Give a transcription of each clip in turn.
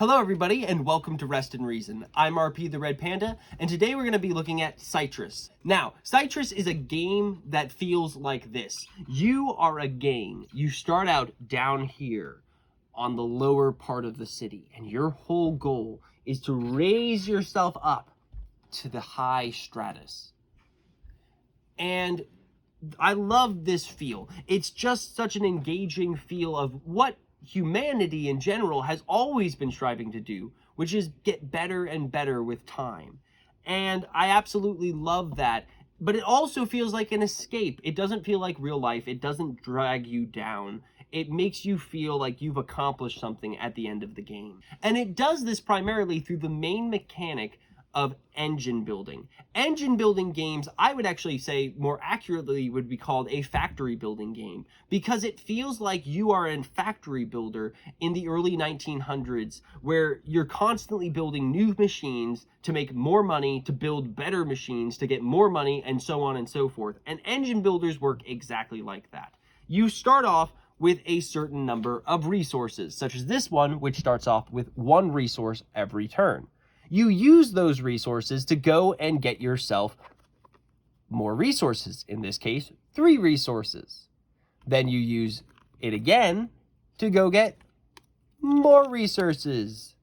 Hello everybody and welcome to Rest and Reason. I'm RP the Red Panda and today we're going to be looking at Cytress. Now, Cytress is a game that feels like this. You are a gang. You start out down here on the lower part of the city and your whole goal is to raise yourself up to the high stratus. And I love this feel. It's just such an engaging feel of what humanity in general has always been striving to do, which is get better and better with time. And I absolutely love that. But it also feels like an escape. It doesn't feel like real life. It doesn't drag you down. It makes you feel like you've accomplished something at the end of the game. And it does this primarily through the main mechanic of engine building. Engine building games, I would actually say more accurately would be called a factory building game, because it feels like you are a factory builder in the early 1900s where you're constantly building new machines to make more money, to build better machines, to get more money, and so on and so forth. And engine builders work exactly like that. You start off with a certain number of resources, such as this one, which starts off with one resource every turn. You use those resources to go and get yourself more resources. In this case, 3 resources. Then you use it again to go get more resources.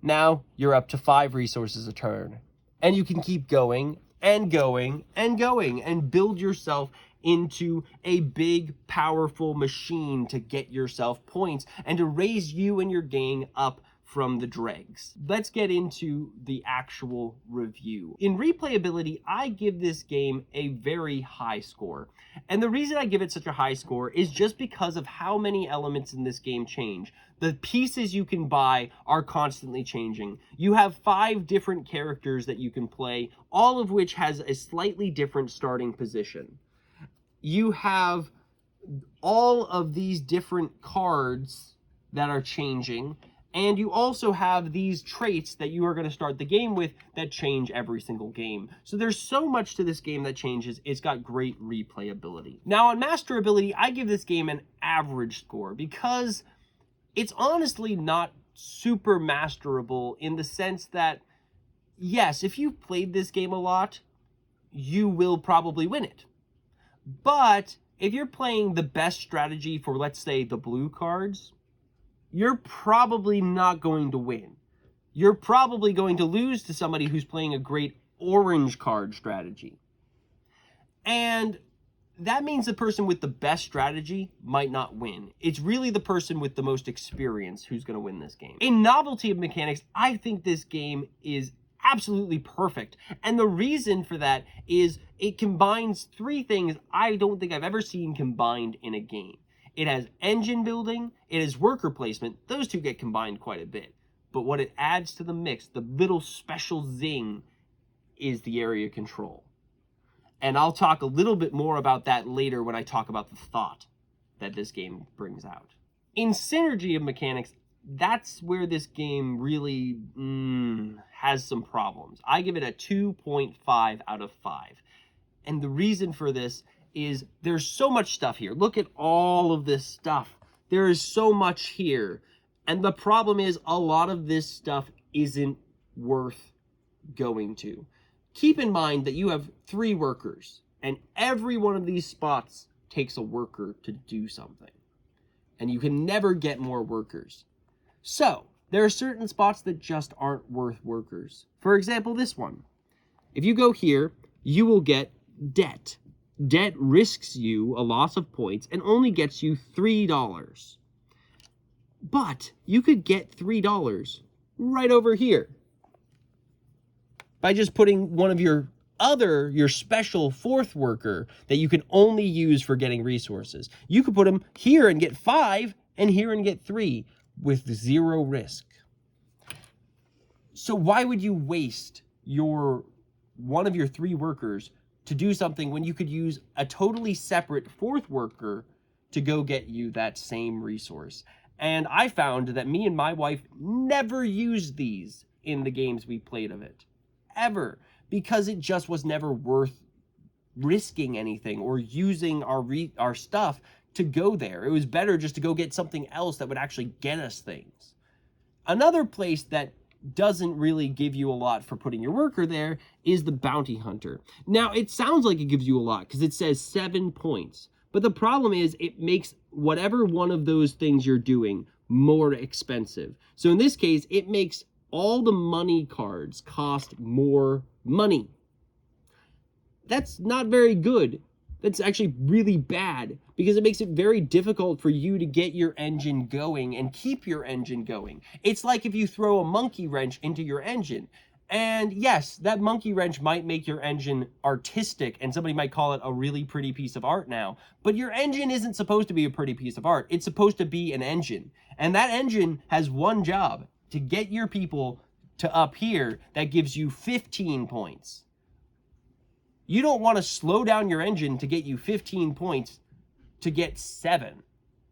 Now you're up to 5 resources a turn. And you can keep going and going and going and build yourself into a big, powerful machine to get yourself points and to raise you and your gang up from the dregs. Let's get into the actual review. In replayability, I give this game a very high score. And the reason I give it such a high score is just because of how many elements in this game change. The pieces you can buy are constantly changing. You have 5 different characters that you can play, all of which has a slightly different starting position. You have all of these different cards that are changing, and you also have these traits that you are going to start the game with that change every single game. So there's so much to this game that changes. It's got great replayability. Now on Masterability, I give this game an average score because it's honestly not super masterable in the sense that, yes, if you've played this game a lot, you will probably win it. But if you're playing the best strategy for, let's say, the blue cards, you're probably not going to win. You're probably going to lose to somebody who's playing a great orange card strategy. And that means the person with the best strategy might not win. It's really the person with the most experience who's going to win this game. In novelty of mechanics, I think this game is absolutely perfect. And the reason for that is it combines 3 things I don't think I've ever seen combined in a game. It has engine building, it has worker placement. Those 2 get combined quite a bit. But what it adds to the mix, the little special zing, is the area control. And I'll talk a little bit more about that later when I talk about the thought that this game brings out. In synergy of mechanics, that's where this game really has some problems. I give it a 2.5 out of 5. And the reason for this is there's so much stuff here. Look at all of this stuff. There is so much here. And the problem is a lot of this stuff isn't worth going to. Keep in mind that you have 3 workers, and every one of these spots takes a worker to do something. And you can never get more workers. So, there are certain spots that just aren't worth workers. For example, this one. If you go here, you will get debt. Debt risks you a loss of points and only gets you $3. But you could get $3 right over here by just putting one of your special 4th worker that you can only use for getting resources. You could put them here and get 5 and here and get 3 with 0 risk. So why would you waste one of your 3 workers to do something when you could use a totally separate 4th worker to go get you that same resource? And I found that me and my wife never used these in the games we played of it. Ever. Because it just was never worth risking anything or using our stuff to go there. It was better just to go get something else that would actually get us things. Another place that doesn't really give you a lot for putting your worker there is the bounty hunter. Now, it sounds like it gives you a lot because it says 7 points. But the problem is it makes whatever one of those things you're doing more expensive. So in this case, it makes all the money cards cost more money. That's not very good. That's actually really bad because it makes it very difficult for you to get your engine going and keep your engine going. It's like if you throw a monkey wrench into your engine. And yes, that monkey wrench might make your engine artistic and somebody might call it a really pretty piece of art now, but your engine isn't supposed to be a pretty piece of art. It's supposed to be an engine. And that engine has one job: to get your people to up here. That gives you 15 points. You don't want to slow down your engine to get you 15 points to get 7.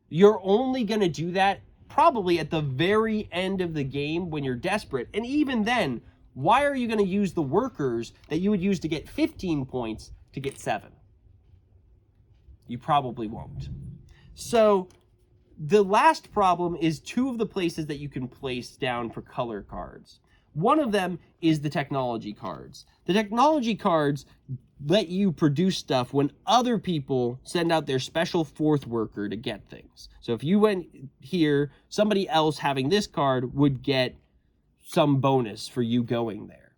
You're only going to do that probably at the very end of the game when you're desperate. And even then, why are you going to use the workers that you would use to get 15 points to get 7? You probably won't. So the last problem is 2 of the places that you can place down for color cards. One of them is the technology cards. The technology cards let you produce stuff when other people send out their special 4th worker to get things. So if you went here, somebody else having this card would get some bonus for you going there.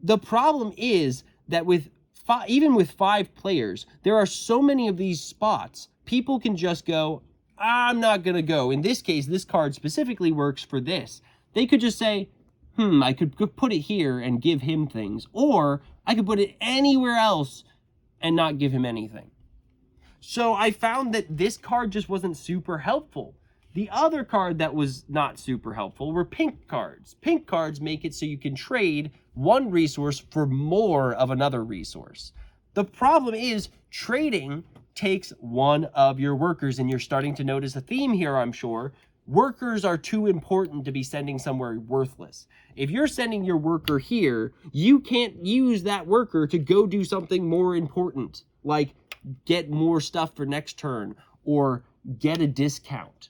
The problem is that even with 5 players, there are so many of these spots, people can just go, I'm not going to go. In this case, this card specifically works for this. They could just say, I could put it here and give him things, or I could put it anywhere else and not give him anything. So I found that this card just wasn't super helpful. The other card that was not super helpful were pink cards. Pink cards make it so you can trade one resource for more of another resource. The problem is trading takes one of your workers, and you're starting to notice a theme here, I'm sure. Workers are too important to be sending somewhere worthless. If you're sending your worker here, you can't use that worker to go do something more important, like get more stuff for next turn or get a discount.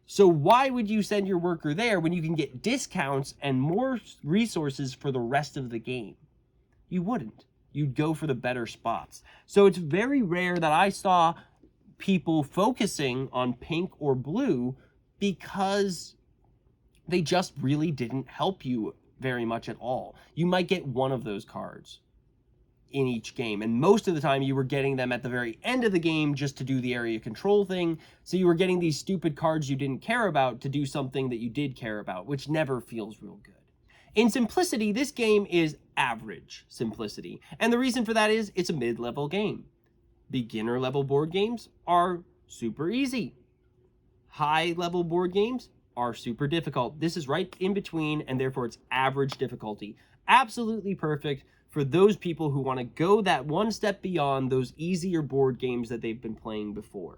So why would you send your worker there when you can get discounts and more resources for the rest of the game? You wouldn't. You'd go for the better spots. So it's very rare that I saw people focusing on pink or blue because they just really didn't help you very much at all. You might get one of those cards in each game, and most of the time you were getting them at the very end of the game just to do the area control thing, so you were getting these stupid cards you didn't care about to do something that you did care about, which never feels real good. In simplicity, this game is average simplicity, and the reason for that is it's a mid-level game. Beginner level board games are super easy. High-level board games are super difficult. This is right in between, and therefore it's average difficulty. Absolutely perfect for those people who want to go that one step beyond those easier board games that they've been playing before.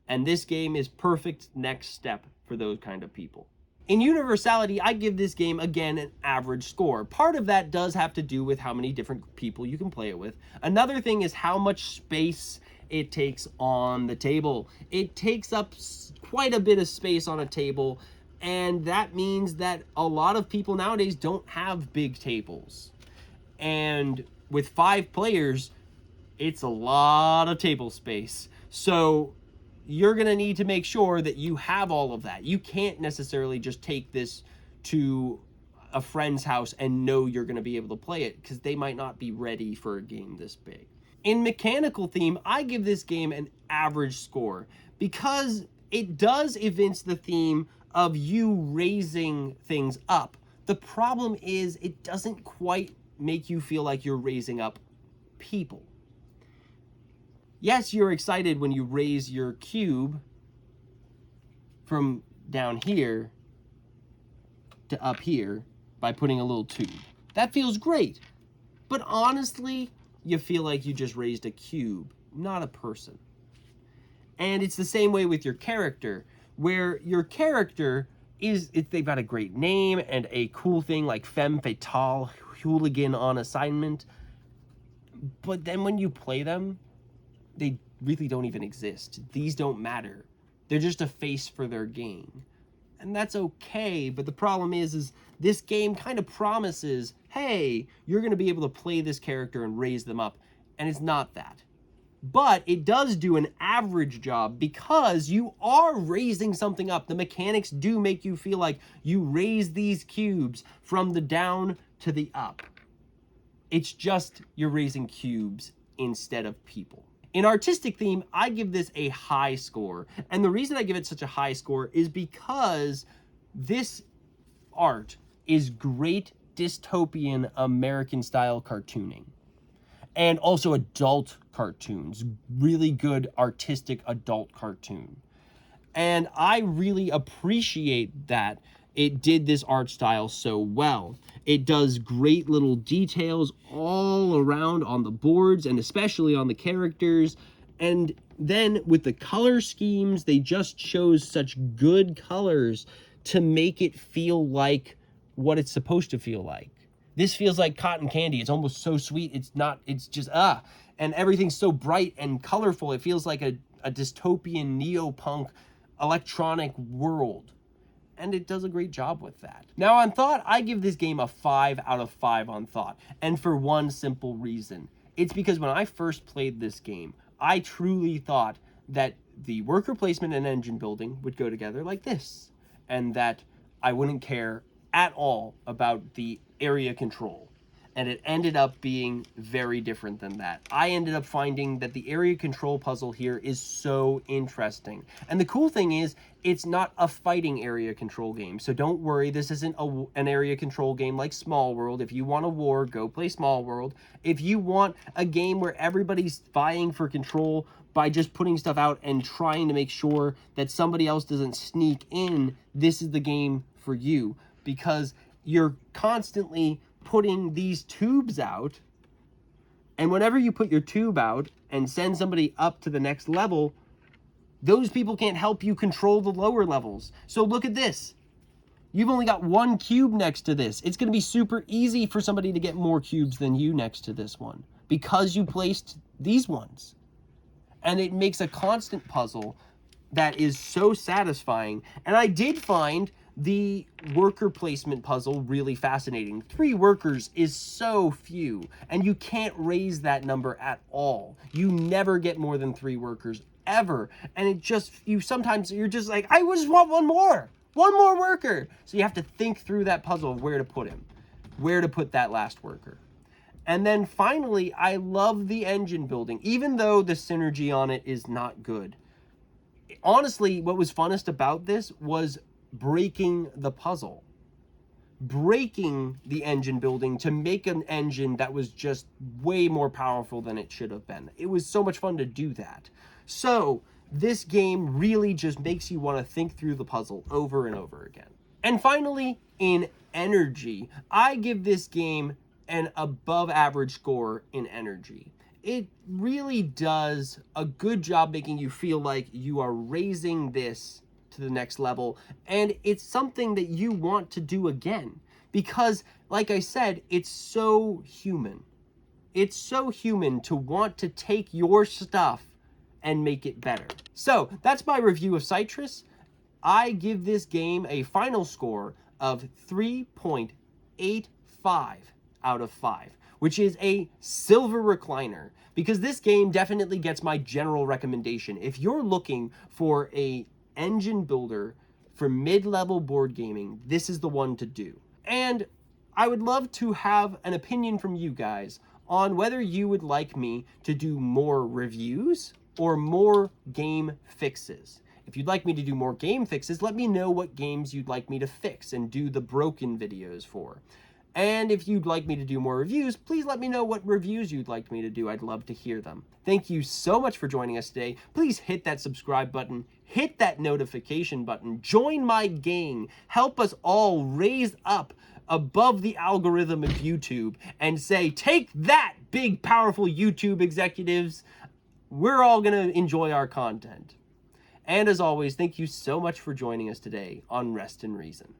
And this game is perfect next step for those kind of people. In Universality, I give this game, again, an average score. Part of that does have to do with how many different people you can play it with. Another thing is how much space it takes on the table. It takes up quite a bit of space on a table, and that means that a lot of people nowadays don't have big tables. And with 5 players, it's a lot of table space. So you're going to need to make sure that you have all of that. You can't necessarily just take this to a friend's house and know you're going to be able to play it, because they might not be ready for a game this big. In mechanical theme, I give this game an average score because it does evince the theme of you raising things up. The problem is it doesn't quite make you feel like you're raising up people. Yes, you're excited when you raise your cube from down here to up here by putting a little tube. That feels great. But honestly, you feel like you just raised a cube, not a person. And it's the same way with your character, where your character they've got a great name and a cool thing like femme fatale, hooligan on assignment. But then when you play them, they really don't even exist. These don't matter. They're just a face for their game. And that's okay, but the problem is this game kind of promises, hey, you're going to be able to play this character and raise them up, and it's not that. But it does do an average job because you are raising something up. The mechanics do make you feel like you raise these cubes from the down to the up. It's just you're raising cubes instead of people. In artistic theme, I give this a high score. And the reason I give it such a high score is because this art is great dystopian American style cartooning. And also adult cartoons, really good artistic adult cartoon. And I really appreciate that it did this art style so well. It does great little details all around on the boards and especially on the characters. And then with the color schemes, they just chose such good colors to make it feel like what it's supposed to feel like. This feels like cotton candy. It's almost so sweet. It's not, it's just, and everything's so bright and colorful. It feels like a dystopian neo-punk electronic world. And it does a great job with that. Now on Thought, I give this game a 5 out of 5 on Thought. And for one simple reason. It's because when I first played this game, I truly thought that the worker placement and engine building would go together like this. And that I wouldn't care at all about the area control. And it ended up being very different than that. I ended up finding that the area control puzzle here is so interesting. And the cool thing is, it's not a fighting area control game. So don't worry, this isn't an area control game like Small World. If you want a war, go play Small World. If you want a game where everybody's vying for control by just putting stuff out and trying to make sure that somebody else doesn't sneak in, this is the game for you. Because you're constantly putting these tubes out, and whenever you put your tube out and send somebody up to the next level, those people can't help you control the lower levels. So look at this. You've only got one cube next to this. It's going to be super easy for somebody to get more cubes than you next to this one because you placed these ones. And it makes a constant puzzle that is so satisfying. And I did find the worker placement puzzle really fascinating. 3 workers is so few, and you can't raise that number at all. You never get more than 3 workers ever. And it just, sometimes you're just like, I just want one more worker. So you have to think through that puzzle of where to put him, where to put that last worker. And then finally, I love the engine building, even though the synergy on it is not good. Honestly, what was funnest about this was breaking the puzzle, breaking the engine building to make an engine that was just way more powerful than it should have been. It was so much fun to do that. So this game really just makes you want to think through the puzzle over and over again. And finally, in energy, I give this game an above average score in energy. It really does a good job making you feel like you are raising this to the next level, and it's something that you want to do again because, like I said, it's so human. It's so human to want to take your stuff and make it better. So that's my review of Cytress. I give this game a final score of 3.85 out of 5, which is a silver recliner, because this game definitely gets my general recommendation. If you're looking for a engine builder for mid-level board gaming, this is the one to do. And I would love to have an opinion from you guys on whether you would like me to do more reviews or more game fixes. If you'd like me to do more game fixes, let me know what games you'd like me to fix and do the broken videos for. And if you'd like me to do more reviews, please let me know what reviews you'd like me to do. I'd love to hear them. Thank you so much for joining us today. Please hit that subscribe button, hit that notification button, join my gang, help us all raise up above the algorithm of YouTube and say, take that, big, powerful YouTube executives. We're all gonna enjoy our content. And as always, thank you so much for joining us today on Rest and Reason.